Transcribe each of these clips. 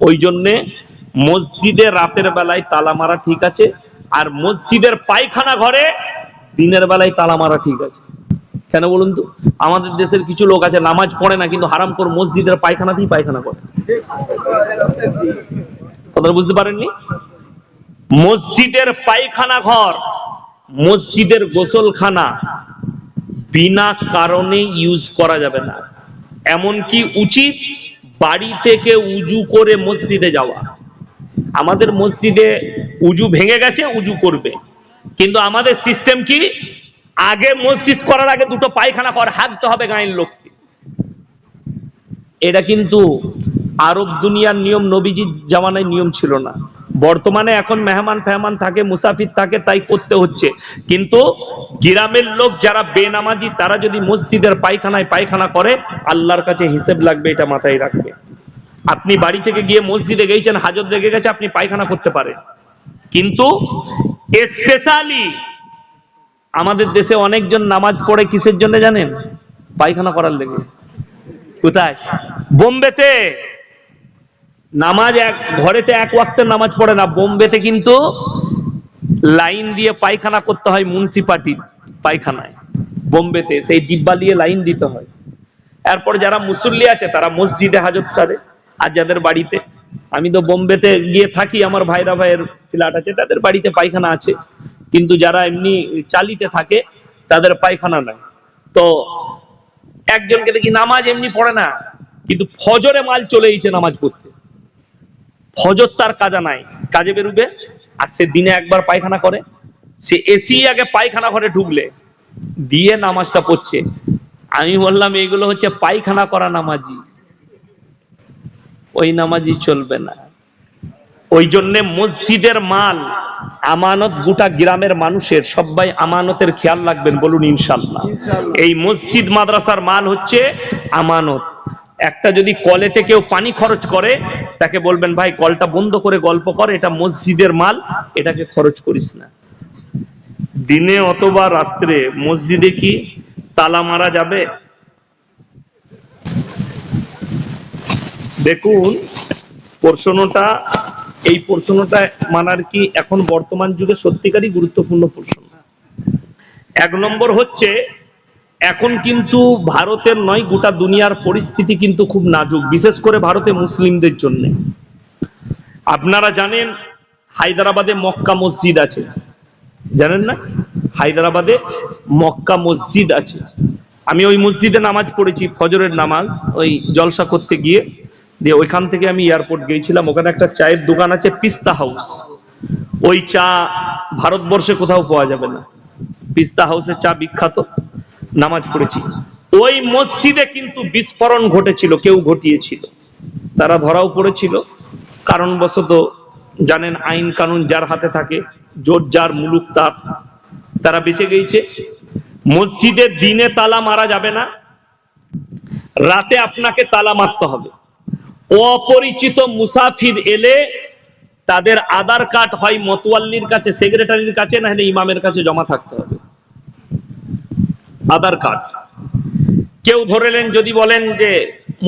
ওই জন্যে মসজিদে রাতের বেলায় তালা মারা ঠিক আছে, আর মসজিদের পায়খানা ঘরে দিনের বেলায় তালা মারা ঠিক আছে। কেন বলুন তো? আমাদের দেশের কিছু লোক আছে নামাজ পড়ে না, কিন্তু হারামখোর মসজিদের পায়খানাতেই পায়খানা করে। কথাটা বুঝতে পারেননি? মসজিদের পায়খানা ঘর, মসজিদের গোসলখানা বিনা কারণে ইউজ করা যাবে না। এমনকি উচিত বাড়ি থেকে উজু করে মসজিদে যাওয়া। আমাদের মসজিদে উজু ভেঙে গেছে, উজু করবে, কিন্তু আমাদের সিস্টেম কি, আগে মসজিদ করার আগে দুটো পায়খানা কর হাঁকতে হবে গায়ের লোককে। এটা কিন্তু আরব দুনিয়ার নিয়ম, নবীজির জামানায় নিয়ম ছিল না। বর্তমানে এখন মেহমান ফেহমান থাকে, মুসাফির থাকে, তাই করতে হচ্ছে। কিন্তু গ্রামের লোক যারা বেনামাজি, তারা যদি মসজিদের পায়খানায় পায়খানা করে, আল্লাহর কাছে হিসেব লাগবে, এটা মাথায় রাখবে। আপনি বাড়ি থেকে গিয়ে মসজিদে গেছেন, হাজত লেগে গেছে, আপনি পায়খানা করতে পারেন, কিন্তু স্পেশালি আমাদের দেশে অনেকজন নামাজ পড়ে কিসের জন্য জানেন? পায়খানা করার লেগে। কোথায়? বোম্বেতে নামাজ ঘরেতে এক ওয়াক্তের নামাজ পড়ে না, বোম্বেতে কিন্তু লাইন দিয়ে পায়খানা করতে হয় মিউনিসিপালিটির পায়খানায়। বোম্বেতে সেই ডিব্বা নিয়ে লাইন দিতে হয়। এরপর যারা মুসল্লি আছে তারা মসজিদে হাজত সারে, আর যাদের বাড়িতে, আমি তো বোম্বেতে গিয়ে থাকি, আমার ভাইয়ের ফ্ল্যাট আছে, তাদের বাড়িতে পায়খানা আছে, কিন্তু যারা এমনি চালিতে থাকে তাদের পায়খানা নাই। তো একজনকে দেখি নামাজ এমনি পড়ে না, কিন্তু ফজরে মাল চলে এসেছে নামাজ পড়তে। ফজর তার কাজা নাই, কাজে বেরুবে, আর সে দিনে একবার পায়খানা করে। সে এসি আগে পায়খানা ঘরে ঢুকলে দিয়ে নামাজটা পড়ছে। আমি বললাম এগুলো হচ্ছে পায়খানা করা নামাজি, ওই নামাজি চলবে না। ওই জন্যে মসজিদের মাল আমানত, গোটা গ্রামের মানুষের সবাই আমানতের খেয়াল রাখবেন, বলুন ইনশাআল্লাহ। এই মসজিদ মাদ্রাসার মাল হচ্ছে আমানত। একটা যদি কলেতে কেউ পানি খরচ করে, তাকে বলবেন ভাই কলটা বন্ধ করে গল্প কর, এটা মসজিদের মাল, এটাকে খরচ করিস না। দিনে অথবা রাত্রে মসজিদে কি তালা মারা যাবে? দেখুন প্রশ্নটা, এই প্রশ্নটা মানার কি এখন বর্তমান যুগে সত্যিকারই গুরুত্বপূর্ণ প্রশ্ন। এক নম্বর হচ্ছে, এখন কিন্তু ভারতের নয়, গোটা দুনিয়ার পরিস্থিতি কিন্তু খুব নাজুক, বিশেষ করে ভারতে মুসলিমদের জন্য। আপনারা জানেন হায়দ্রাবাদে মক্কা মসজিদ আছে, জানেন না? হায়দ্রাবাদে মক্কা মসজিদ আছে। আমি ওই মসজিদে নামাজ পড়েছি, ফজরের নামাজ, ওই জলসা করতে গিয়ে। দিয়ে ওইখান থেকে আমি এয়ারপোর্ট গিয়েছিলাম, ওখানে একটা চায়ের দোকান আছে পিস্তা হাউস। ওই চা ভারতবর্ষে কোথাও পাওয়া যাবে না, পিস্তা হাউসের চা বিখ্যাত। নামাজ পড়েছি ওই মসজিদে, কিন্তু বিস্ফোরণ ঘটেছিল, কেউ ঘটিয়েছিল, তারা ধরাও পড়েছিল। কারণবশত জানেন আইন কানুন যার হাতে থাকে, জোর যার মুলুক তার, তারা বেঁচে গিয়েছে। মসজিদের দিনে তালা মারা যাবে না, রাতে আপনাকে তালা মারতে হবে। অপরিচিত মুসাফির এলে তাদের আধার কার্ড হয় মতওয়াল্লির কাছে, সেক্রেটারির কাছে, না হলে ইমামের কাছে জমা থাকতে হবে আধার কার্ড। কেউ ধরেলেন, যদি বলেন যে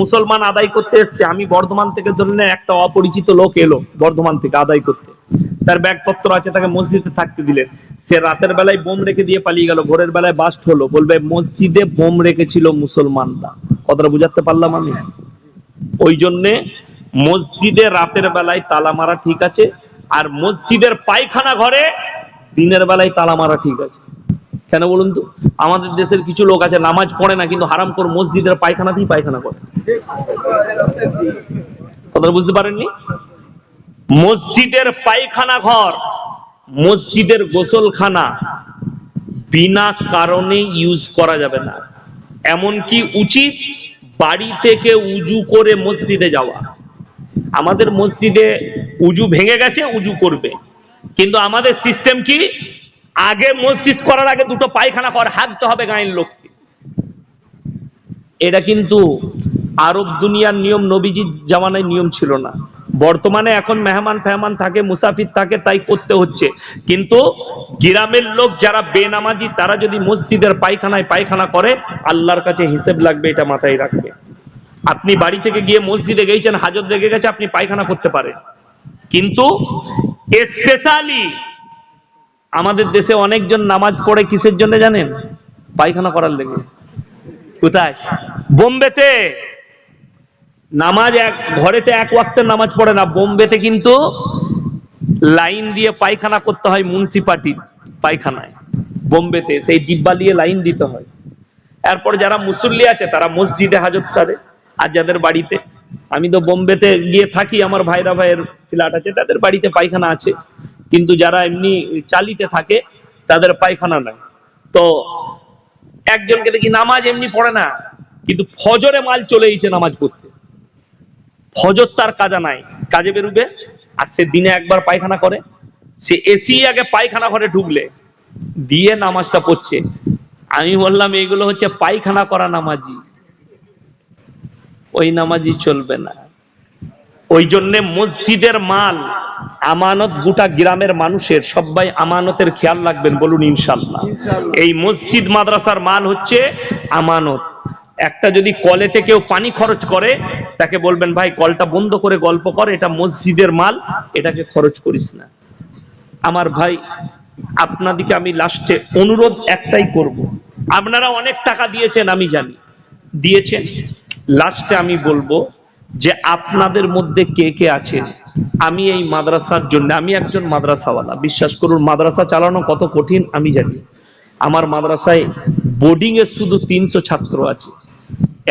মুসলমান আদায় করতে এসছে, আমি বর্ধমান থেকে ধরলেন, একটা অপরিচিত লোক এলো বর্ধমান থেকে আদায় করতে, তার ব্যাগপত্র আছে, তাকে মসজিদে থাকতে দিলেন, সে রাতের বেলায় বোম রেখে দিয়ে পালিয়ে গেল, ভোরের বেলায় বাস্ট হলো, বলবে মসজিদে বোম রেখেছিল মুসলমানরা। কথাটা বুঝাতে পারলাম আমি? ওই জন্যে মসজিদে রাতের বেলায় তালা মারা ঠিক আছে, আর মসজিদের পায়খানা ঘরে দিনের বেলায় তালা মারা ঠিক আছে। কেন বলুন তো? আমাদের দেশের কিছু লোক আছে নামাজ পড়ে না, কিন্তু হারামখোর মসজিদের পায়খানাতেই পায়খানা করে। কথাটা বুঝতে পারেননি? মসজিদের পায়খানা ঘর, মসজিদের গোসলখানা বিনা কারণে ইউজ করা যাবে না। এমনকি উচিত বাড়ি থেকে উজু করে মসজিদে যাওয়া। আমাদের মসজিদে উজু ভেঙে গেছে, উজু করবে, কিন্তু আমাদের সিস্টেম কি, আগে মসজিদ করার আগে দুটো পায়খানা কর হাঁকতে হবে গায়ের লোককে। এটা কিন্তু আরব দুনিয়ার নিয়ম, নবীজির জামানায় নিয়ম ছিল না। বর্তমানে এখন মেহমান ফেহমান থাকে, মুসাফির থাকে, তাই করতে হচ্ছে। কিন্তু গ্রামের লোক যারা বেনামাজি, তারা যদি মসজিদের পায়খানায় পায়খানা করে, আল্লাহর কাছে হিসেব লাগবে, এটা মাথায় রাখবে। আপনি বাড়ি থেকে গিয়ে মসজিদে গেছেন, হাজত লেগে গেছে, আপনি পায়খানা করতে পারেন। কিন্তু স্পেশালি আমাদের দেশে অনেকজন নামাজ পড়ে কিসের জন্য জানেন? পায়খানা করার লেগে। কোথায়? বোম্বেতে নামাজ ঘরেতে এক ওয়াক্তের নামাজ পড়ে না, বোম্বেতে কিন্তু লাইন দিয়ে পায়খানা করতে হয় মিউনিসিপালিটির পায়খানায়। বোম্বেতে সেই ডিব্বা নিয়ে লাইন দিতে হয়। এরপর যারা মুসল্লি আছে তারা মসজিদে হাজত সারে, আর যাদের বাড়িতে, আমি তো বোম্বেতে গিয়ে থাকি, আমার ভাইয়ের ফ্ল্যাট আছে, তাদের বাড়িতে পায়খানা আছে, কিন্তু যারা এমনি চালিতে থাকে তাদের পায়খানা নাই। তো একজনকে দেখি নামাজ এমনি পড়ে না, কিন্তু ফজরে মাল চলে এসেছে নামাজ পড়তে। ফজর তার কাজা নাই, কাজে বেরুবে, আর সে দিনে একবার পায়খানা করে, সে এসি আগে পায়খানা ঘরে ঢুকলে দিয়ে নামাজটা পড়ছে। আমি বললাম এগুলো হচ্ছে পায়খানা করা নামাজি, ওই নামাজি চলবে না। ওই জন্য মসজিদের মাল আমানত, গোটা গ্রামের মানুষের সবাই আমানতের খেয়াল রাখবেন, বলুন ইনশাআল্লাহ। এই মসজিদ মাদ্রাসার মাল হচ্ছে আমানত। একটা যদি কলেতে কেউ পানি খরচ করে, তাকে বলবেন ভাই কলটা বন্ধ করে গল্প কর, এটা মসজিদের মাল, এটাকে খরচ করিস না। আমার ভাই, আপনাদিকে আমি লাস্টে অনুরোধ একটাই করব, আপনারা অনেক টাকা দিয়েছেন আমি জানি, দিয়েছেন। লাস্টে আমি বলবো যে আপনাদের মধ্যে কে কে আছে, আমি এই মাদ্রাসার জন্য, আমি একজন মাদ্রাসাওয়ালা, বিশ্বাস করুন মাদ্রাসা চালানো কত কঠিন আমি জানি। আমার মাদ্রাসায় বোর্ডিং এর শুধু 300 ছাত্র আছে,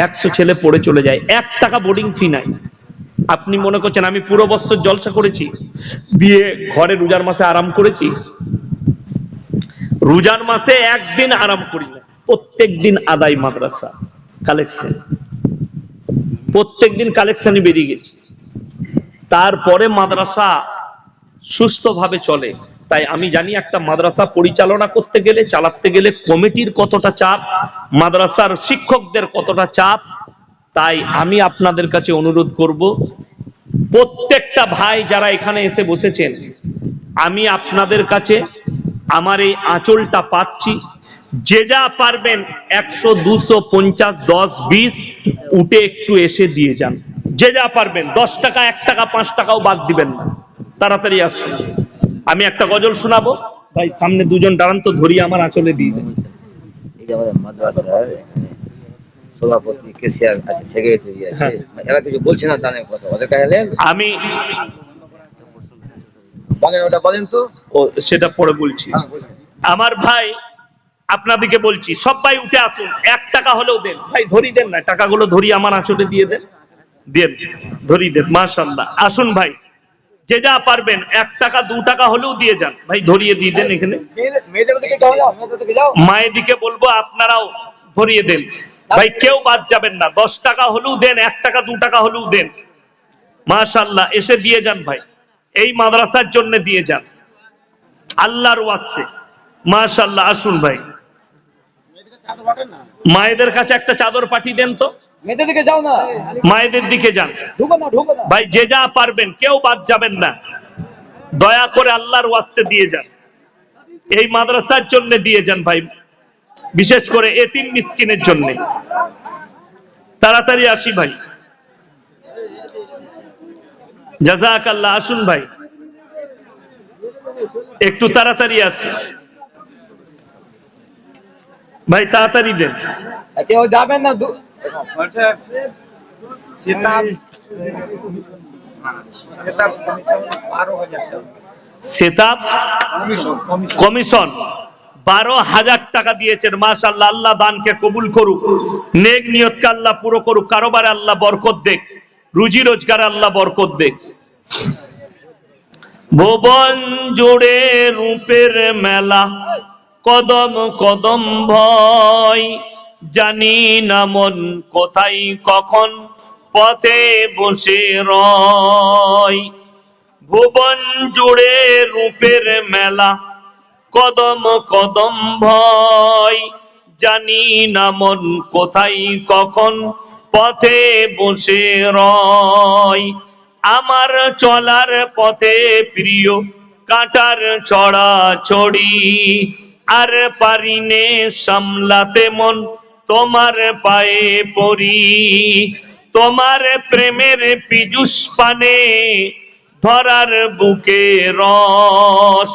100 ছেলে পড়ে চলে যায়, 1 টাকা বোর্ডিং ফি নাই। আপনি মনে করছেন আমি পুরো বছর জলসা করেছি, দিয়ে ঘরে রোজার মাসে আরাম করেছি? রোজার মাসে একদিন আরাম করি না, প্রত্যেক দিন আদায় মাদ্রাসা কালেকশন, প্রত্যেক দিন কালেকশনে বেরিয়ে গেছি। তারপরে মাদ্রাসা সুস্থভাবে চলে। তাই আমি জানি একটা মাদ্রাসা পরিচালনা করতে গেলে, চালাতে গেলে কমিটির কতটা চাপ, মাদ্রাসার শিক্ষকদের কতটা চাপ। তাই আমি আপনাদের কাছে অনুরোধ করব, প্রত্যেকটা ভাই যারা এখানে এসে বসেছেন, আমি আপনাদের কাছে আমার এই আঁচলটা পাচ্ছি, যে যা পারবেন 100, 200, 50, 10, 20 উঠে একটু এসে দিয়ে যান। যে যা পারবেন, 10 টাকা, 1 টাকা, 5 টাকাও বাদ দিবেন না। তাড়াতাড়ি আসুন। আমি একটা গজল শোনাবো, ভাই সামনে দুজন দাঁড়ান তো, ধরিয়ে আমার আঁচলে দিয়ে দেন। এই যে আমাদের মাদ্রাসার সভাপতি, কেসিয়ার আছে, সেক্রেটারি আছে, এরা কিছু বলছে না, জানেন কথা ওদের কাছে আমি বলেন, ওটা বলেন তো। ও সেটা পরে বলছি। আমার ভাই আপনাদেরকে বলছি, সবাই উঠে আসুন, 1 টাকা হলেও দেন ভাই, ধরিয়ে দেন না, টাকাগুলো ধরিয়ে আমার আঁচলে দিয়ে দেন, দেন, ধরিয়ে দেন। মাশাআল্লাহ, আসুন ভাই, যে যা পারবেন 1 টাকা 2 টাকা হলেও দিয়ে যান ভাই, ধরিয়ে দিয়ে দেন। এখানে মায়ের দিকে বলবো আপনারাও ধরিয়ে দেন ভাই, কেউ বাদ যাবেন না। 10 টাকা হলেও দেন, 1 টাকা 2 টাকা হলেও দেন। মাশাআল্লাহ, এসে দিয়ে যান ভাই, এই মাদ্রাসার জন্য দিয়ে যান, আল্লাহর ওয়াস্তে। মাশাআল্লাহ, আসুন ভাই, মায়েদের কাছে একটা চাদর পাঠিয়ে দেন তো, মেয়েদের দিকে যাও না, মায়েদের দিকে যান ঢুকো না, ঢুকো না ভাই, যে যা পারবেন, কেউ বাদ যাবেন না, দয়া করে আল্লাহর ওয়াস্তে দিয়ে যান, এই মাদ্রাসার জন্য দিয়ে যান ভাই, বিশেষ করে এতিম মিসকিনের জন্য। তাড়াতাড়ি আসি ভাই, জাযাকাল্লাহ। আসুন ভাই, একটু তাড়াতাড়ি আসি ভাই, তাড়াতাড়ি দেন। কেউ যাবেন না। সেতাব কমিশন 12,000 টাকা দিয়েছেন। মাশাআল্লাহ, আল্লাহ দানকে কবুল করুক, নেক নিয়তকে আল্লাহ পুরো করুক, কারোবারে আল্লাহ বরকত দেখ, রুজি রোজগারে আল্লাহ বরকত দেখ। ভুবন জুড়ে রূপের মেলা, কদম কদম ভয়, জানি না মন কোথায় কখন পথে বসে রয়। ভুবন জুড়ে রূপের মেলা, কদম কদম ভয়, জানি না মন কোথায় কখন পথে বসে রয়। আমার চলার পথে প্রিয় কাঁটার ছড়াছড়ি, আর পারিনে সামলাতে মন তোমার পায়ে পড়ি। তোমার প্রেমের পীযুষ পানে ধরার বুকে রস,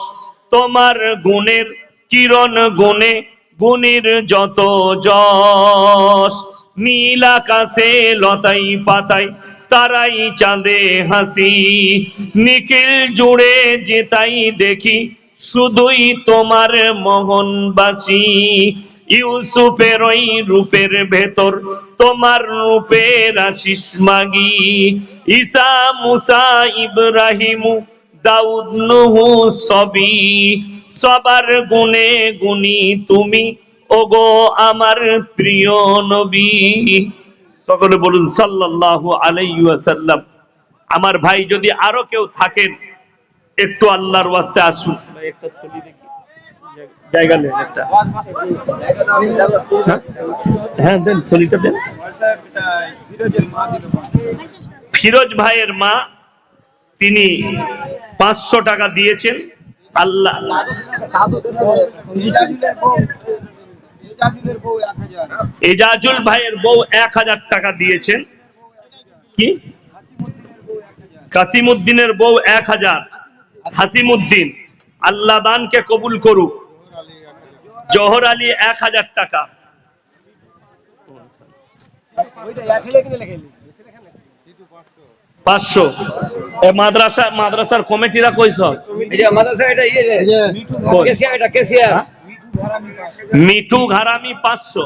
তোমার গুণের কিরণ গুণে গুণের যত যশ, নীল আকাশে লতাই পাতাই তারাই চাঁদে হাসি, নিখিল জুড়ে যেতাই দেখি শুধুই তোমার মোহনবাসী। ইউসুফের ওই রূপের ভেতর তোমার রূপের আশিস মাগি, ঈসা মুসা ইব্রাহিম দাউদ নূহ সবই, সবার গুণে গুণী তুমি ওগো আমার প্রিয় নবী। সকলে বলুন সাল্লাল্লাহু আলাইহি ওয়াসাল্লাম। আমার ভাই যদি আরো কেউ থাকেন একটু আল্লাহর ওয়াস্তে আসুন। একটা থলি দেখি, জায়গা নেন একটা। হ্যাঁ দেন, থলিটা দেন। ফিরোজ ভাইয়ের মা, তিনি 500 টাকা দিয়েছেন। আল্লাহ এজাজুল ভাইয়ের বউ 1000 টাকা দিয়েছেন। কি কাসিমউদ্দিনের বউ 1000, হাসিমউদ্দিন, আল্লাহ দানকে কবুল করুক। জোহর আলী 1000 টাকা। 500। মাদ্রাসার কমিটিরা কইস মিঠু ঘারামি 500,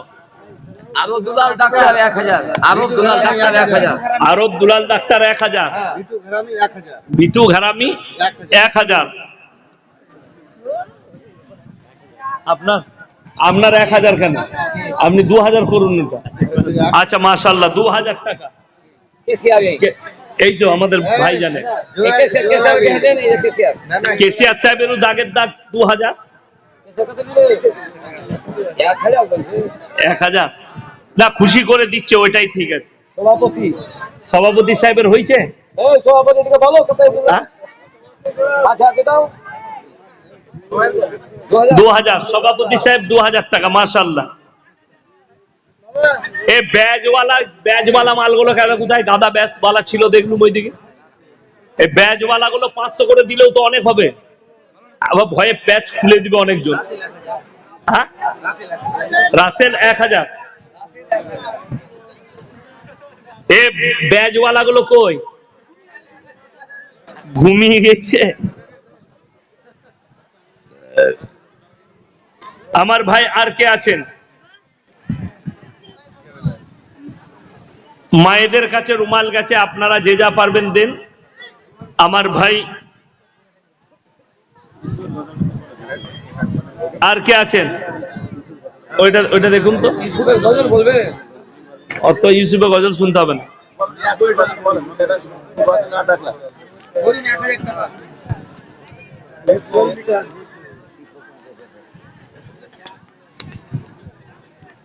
আরব দুলাল ডাক্তার 1000, আরব দুলাল ডাক্তার 1000, আরব দুলাল ডাক্তার 1000, মিঠু ঘারামি 1000। আপনার 1000 কেন? আপনি 2000 করুন এটা। আচ্ছা মাশাআল্লাহ, 2000 টাকা। এই যে আমাদের ভাই জানে কেসিআর সাহেবের দাগের দাগ 2000, 1000 না, খুশি করে দিচ্ছে, ওইটাই ঠিক আছে। সভাপতি সাহেবের হয়েছে? 2000 সভাপতি সাহেব 2000 টাকা। মাশাআল্লাহ। এই ব্যাজওয়ালা মালগুলো কেন কোথায়? গাদা ব্যাজওয়ালা ছিল দেখলুম ওইদিকে। এই ব্যাজওয়ালা গুলো 500 করে দিলেও তো অনেক হবে, আবার ভয়ে ব্যাজ খুলে দিবে অনেকজন। হ্যাঁ, রাসেল 1000। এ ব্যাজওয়ালা গুলো কই? ঘুমিয়ে গেছে। আমার ভাই আর কে আছেন? মায়েদের কাছে রুমাল গেছে, আপনারা যে যা পারবেন দেন। আমার ভাই আর কে আছেন? ওইটা দেখুন তো। ইউসুফের গজল বলবে? অত ইউসুফের গজল শুনতে হবে না।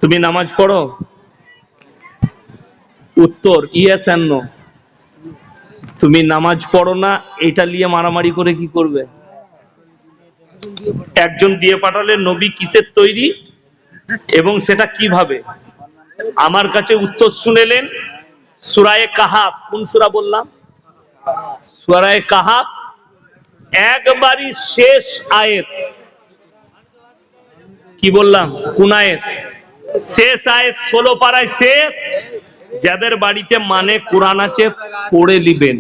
তুমি নামাজ পড়ো? উত্তর ইয়েস এন্ড নো। তুমি নামাজ পড়ো না, এটা নিয়ে মারামারি করে কি করবে? একজন দিয়ে পাঠালে নবী কিসের তৈরি এবং সেটা কিভাবে? আমার কাছে উত্তর শুনেলেন সূরায়ে কাহাফ। কোন সূরা বললাম? সূরায়ে কাহাফ, একবারই শেষ আয়াত। কি বললাম? কোন আয়াত? শেষ আয়াত, 16 পারায় শেষ। যাদের বাড়িতে মানে কোরআন আছে পড়ে নিবেন।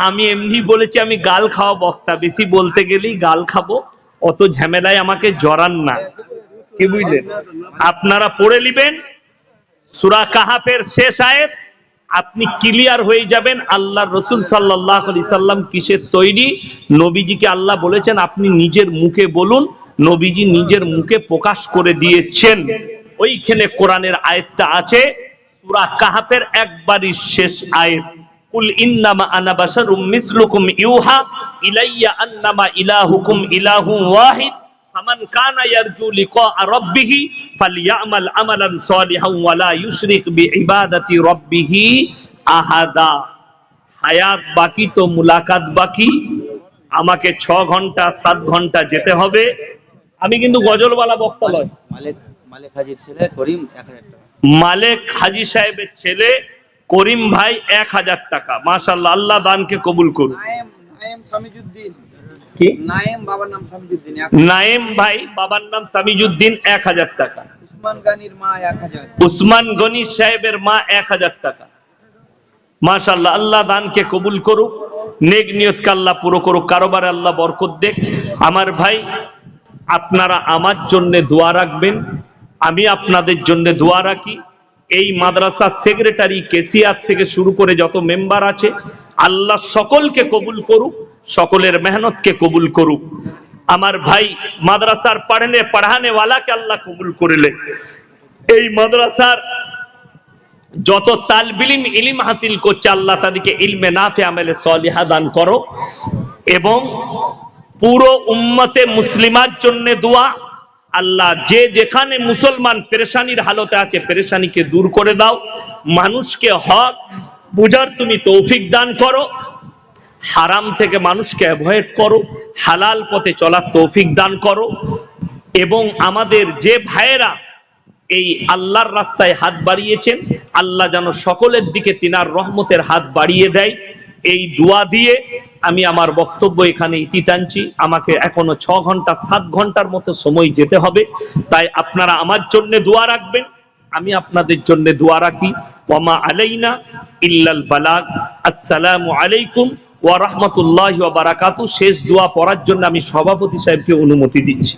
আমি এমনি বলেছি, আমি গাল খাওয়া বক্তা, বেশি বলতে গেলেই গাল খাবো, অত ঝামেলায় আমাকে জড়ান না। কি বুঝলেন? আপনারা পড়ে নিবেন সূরা কাহাফের শেষ আয়াত, আপনি ক্লিয়ার হয়ে যাবেন আল্লাহর রাসূল সাল্লাল্লাহু আলাইহি সাল্লাম কিসের তৈরি। নবীজিকে আল্লাহ বলেছেন আপনি নিজের মুখে বলুন, নবীজি নিজের মুখে প্রকাশ করে দিয়েছেন। ওইখানে কোরআনের আয়াতটা আছে, সূরা কাহাফের একবারই শেষ আয়াত। কুল ইন্নামা আনা বাশারুম মিসলুকুম ইউহা ইলাইয়া আন্নামা ইলাহুকুম ইলাহুন ওয়াহিদ ফামান কানা ইয়ারজু লিকা রাব্বিহি ফালইয়ামাল আমালান সালিহান ওয়া লা ইউশরিক বিইবাদাতি রাব্বিহি আহাদা। হায়াত বাকি তো মুলাকাত বাকি। আমাকে 6 ঘন্টা 7 ঘন্টা যেতে হবে। আমি কিন্তু গজলওয়ালা বক্তা নয়। মালিক হাজির ছেলে করিম 1000 টাকা। মালিক হাজী সাহেবের ছেলে করিম ভাই 1000 টাকা। মাশাআল্লাহ, আল্লাহ দানকে কবুল করুন। নায়েম সামিজুদ্দিন, কি নায়েম বাবার নাম সামিজুদ্দিন, নায়েম ভাই, বাবার নাম সামিজুদ্দিন, 1000 টাকা। উসমান গানির মা 1000, উসমান গনি সাহেবের মা 1000 টাকা। মাশাআল্লাহ, আল্লাহ দানকে কবুল করুক, নেক নিয়তকে আল্লাহ পুরো করুক, কারোবারে আল্লাহ বরকত দেখ। আমার ভাই, আপনারা আমার জন্য দোয়া রাখবেন, আমি আপনাদের জন্য দোয়া রাখি। এই মাদ্রাসার সেক্রেটারি, কেসিআর থেকে শুরু করে যত মেম্বার আছে, আল্লাহ সকলকে কবুল করুক, সকলের মেহনতকে কবুল করুক। আমার ভাই, মাদ্রাসার পড়ানে ওয়ালাকে আল্লাহ কবুল করলে, এই মাদ্রাসার যত তালবিলিম ইলম হাসিল করছে, আল্লাহ তাদেরকে ইলমে নাফে আমলে সলিহা দান করো। এবং পুরো উম্মতে মুসলিমার জন্য দোয়া, আল্লাহ যে যেখানে মুসলমান পেরেশানির হালতে আছে, পেরেশানিকে দূর করে দাও। মানুষকে হক বুঝার তুমি তৌফিক দান করো, হারাম থেকে মানুষকে অ্যাভয়েড করো, হালাল পথে চলার তৌফিক দান করো। এবং আমাদের যে ভাইয়েরা এই আল্লাহর রাস্তায় হাত বাড়িয়েছেন, আল্লাহ যেন সকলের দিকে তিনার রহমতের হাত বাড়িয়ে দেয়। এই দোয়া দিয়ে আমি আমার বক্তব্য এখানে ইতি টানছি। আমাকে এখনো 6 ঘন্টা 7 ঘন্টার মতো সময় যেতে হবে, তাই আপনারা আমার জন্য দোয়া রাখবেন, আমি আপনাদের জন্য দোয়া রাখি। ওয়ামা আলাইনা ইল্লাল বালাগ। আসসালামু আলাইকুম ওয়া রাহমাতুল্লাহি ওয়া বারাকাতুহু। শেষ দোয়া পড়ার জন্য আমি সভাপতি সাহেবকে অনুমতি দিচ্ছি।